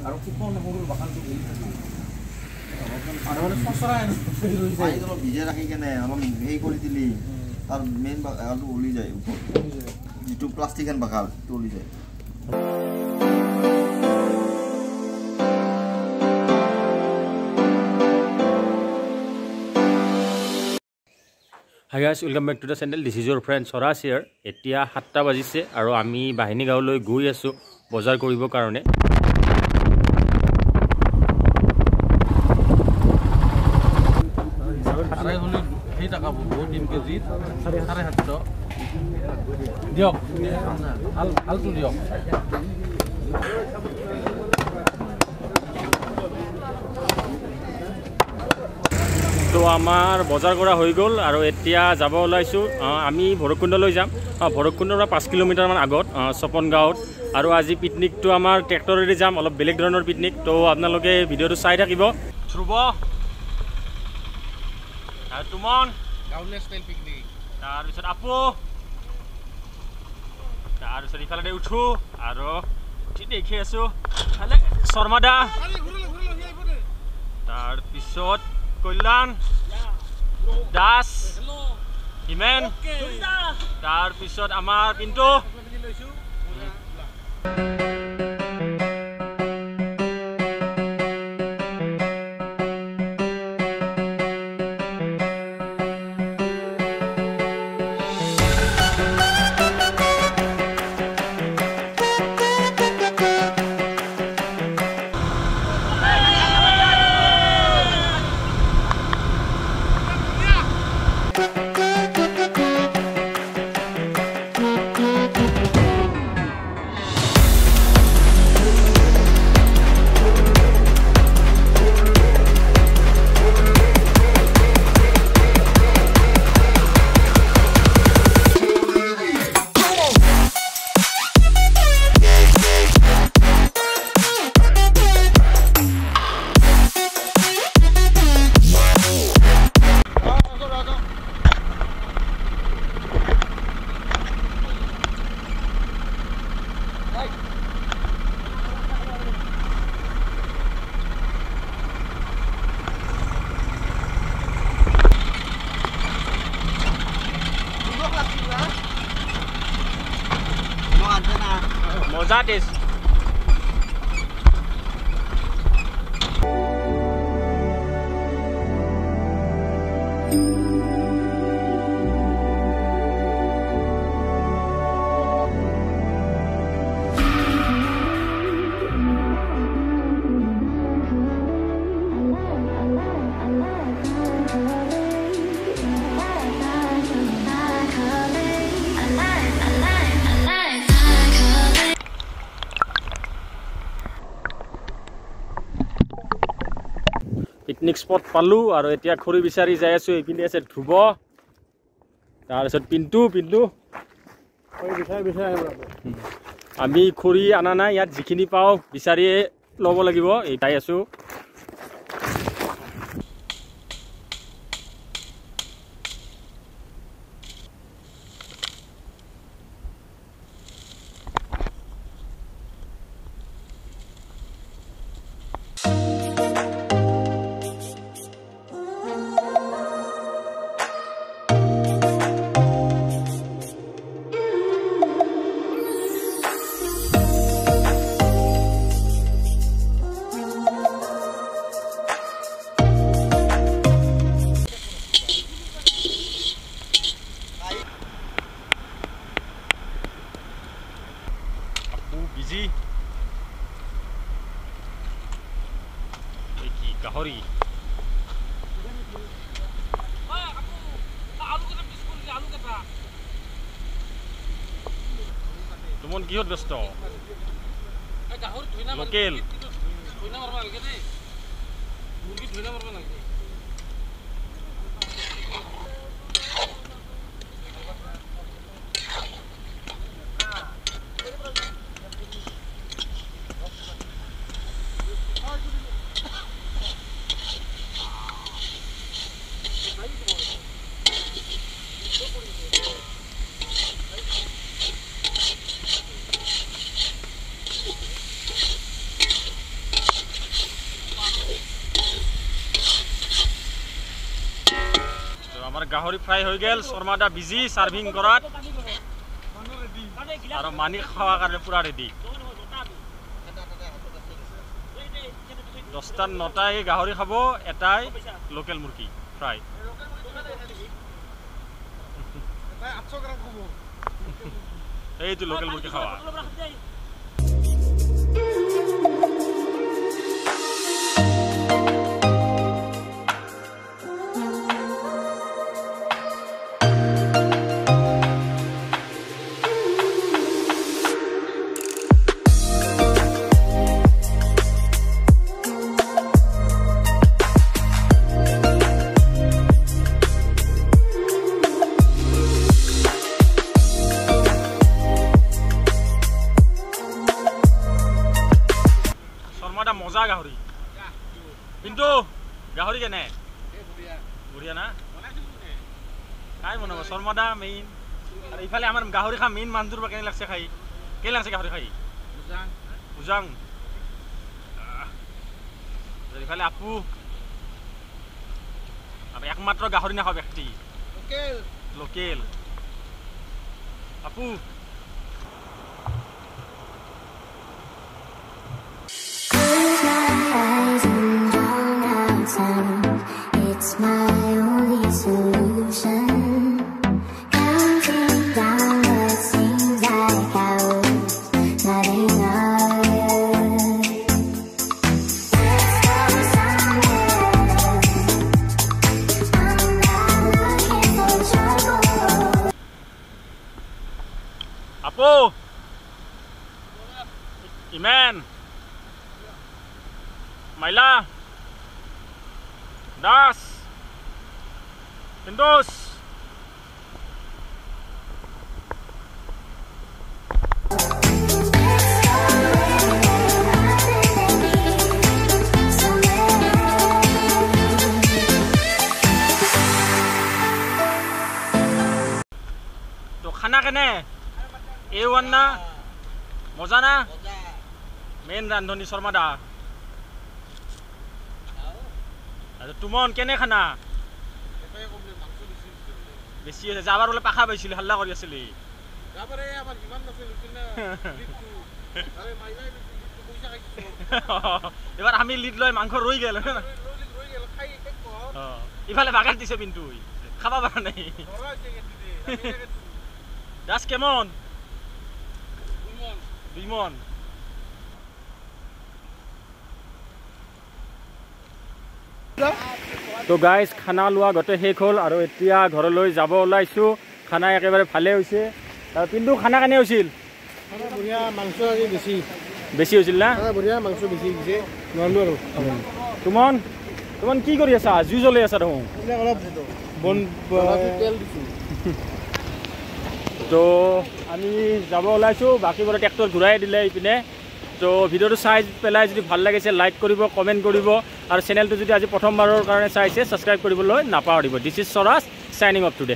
আৰু কুপন সৰু বাগানটো গলি থাকে আৰু মানে সচৰা হৈ যায় অলপ ভিজে ৰাখি কেনে অলপ হেৰি কৰি দিলি তাৰ মেইন বাগানটো ওলি যায় যিটো প্লাষ্টিক এন বাগান ওলি যায় Hi guys, welcome back to the channel. This is your friend Soras here. এতিয়া 7টা বাজিছে আৰু আমি বাহিনী গাঁৱলৈ গৈ আছো বজাৰ কৰিব কাৰণে আড়াই হলে সেই টাকা বহুত 3 কেজি 750 দিয়ক আলু দিয়ক তো আমাৰ বজাৰ কৰা হৈ গ'ল আৰু এতিয়া যাব ওলাইছো আমি ভৰকুণ্ডলৈ যাম ভৰকুণ্ডৰ পৰা 5 কিলোমিটাৰ মান আগত সপন গাঁৱত আৰু আজি পিকনিকটো আমাৰ ট্ৰেক্টৰেৰে যাম অলপ বেলেগ ধৰণৰ পিকনিক তো আপোনালোকে ভিডিঅটো চাই থাকিব ধ্ৰুব আৰু তুমন গাউলে ষ্টাইল পিকনিক তাৰ পিছত আপু তাৰ পিছত ইফালে উঠো আৰু ঠিক দেখি আছো খালে শৰ্মাদা তাৰ পিছত কল্যাণ দাস হিমেন তাৰ পিছত আমাৰ পিন্টু মজা টেষ্ট পিকনিক স্পট পালো আৰু এতিয়া খৰি বিচাৰি যাই আছো এইপিনে আছে ধ্ৰুব তাৰপিছত পিন্টু আমি খৰি আনা নাই ইয়াত যিখিনি পাওঁ বিচাৰি ল'ব লাগিব এই যাই আছো বিজি কি গাহৰি তুমন কিহত ব্যস্ত লোকেল আমাৰ গাহৰি ফ্ৰাই হৈ গেল শৰ্মাদা বিজি সাৰ্ভিং কৰাত আৰু মানি খাওয়াৰ কাৰণে পুৰা ৰেডি 10টা 9টাই গাহৰি খাব এটাই লোকেল মুৰ্গী ফ্ৰাই এইটো লোকেল মুৰ্গী খাওয়া মজা গাহৰি কিন্তু গাহৰি কেনে বঢ়িয়া না খাই মনে শৰ্মাদা মেইন আৰু ইফালে আমাৰ গাহৰি খা মেইন মানজুৰ বা কেনে লাগছে খাই কে লাগছে গাহৰি খাই বুজাং ইফালে আপু আৰু একমাত্ৰ গাহৰি নাখাব ব্যক্তি লোকেল আপু It's my only solution. Counting down what seems like hours, nothing else. Let's go somewhere. I'm not looking for trouble. Apo, Iman, Maila. Das Pindos to khana kene A1 na moja na main randhoni Sharmada Tuman কেনে খানা বেছি আছে যাবাৰ বলে পাখা পাইছিল হাল্লা কৰি আছিল যাবাৰে আমাৰ হিমান নাছিল না আৰে মাইলাই পইচা খাইছো এবাৰ আমি লিড লৈ মাংস ৰৈ গেল খাই এক কৰ ইফালে বাগান দিছে পিন্তু খাবা পাৰা নাই দাস কেমন দুইমন তো গাইজ খানা লোৱা গোটেই শেষ হ'ল আৰু এতিয়া ঘৰলৈ যাব ওলাইছোঁ খানা একেবাৰে ভালে হৈছে কিন্তু খানা কেনে হৈছিল বঢ়িয়া মাংস আজি বেছি হৈছিল না বঢ়িয়া মাংস বেছি দিছে নৰলো আৰু তোমান কি কৰি আছা জুই জ্বলাই আছা দেখোন অলপ বন তেল দিছো তো আমি যাব ওলাইছোঁ বাকীবোৰে ট্ৰেক্টৰ ঘূৰাই দিলে ইপিনে তো ভিডিওটো চাই পেলাই যদি ভাল লাগিছে লাইক কৰিব কমেণ্ট কৰিব আৰু চেনেলটো যদি আজি প্ৰথমবাৰৰ কাৰণে চাইছে ছাবস্ক্ৰাইব কৰিবলৈ নাপাহৰিব this is Swaraj signing off today